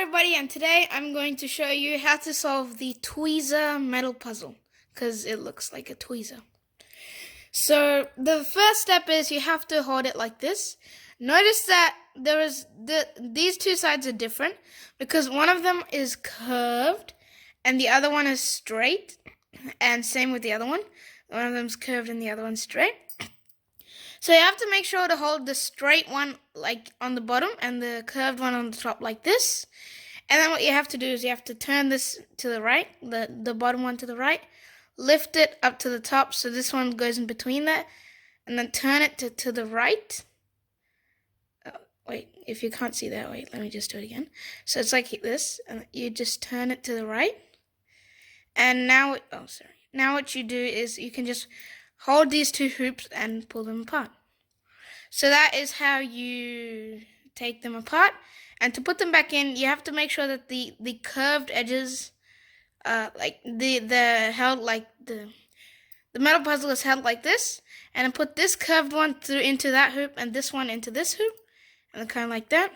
everybody, and today I'm going to show you how to solve the Tweezer metal puzzle, because it looks like a tweezer. So the first step is you have to hold it like this. Notice that these two sides are different because one of them is curved and the other one is straight, and same with the other one. One of them's curved and the other one's straight. So you have to make sure to hold the straight one like on the bottom and the curved one on the top like this. And then what you have to do is you have to turn this to the right, the bottom one to the right, lift it up to the top so this one goes in between that, and then turn it to the right. Wait, if you can't see that, wait, let me just do it again. So it's like this, and you just turn it to the right. And now, now what you do is you can just hold these two hoops and pull them apart. So that is how you take them apart. And to put them back in, you have to make sure that the curved edges, like the metal puzzle is held like this, and then put this curved one through into that hoop and this one into this hoop, and kind of like that.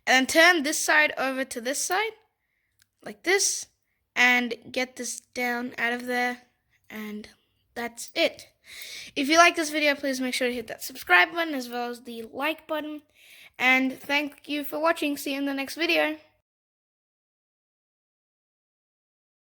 And then turn this side over to this side, like this, and get this down out of there, and that's it. If you like this video, please make sure to hit that subscribe button as well as the like button. And thank you for watching. See you in the next video.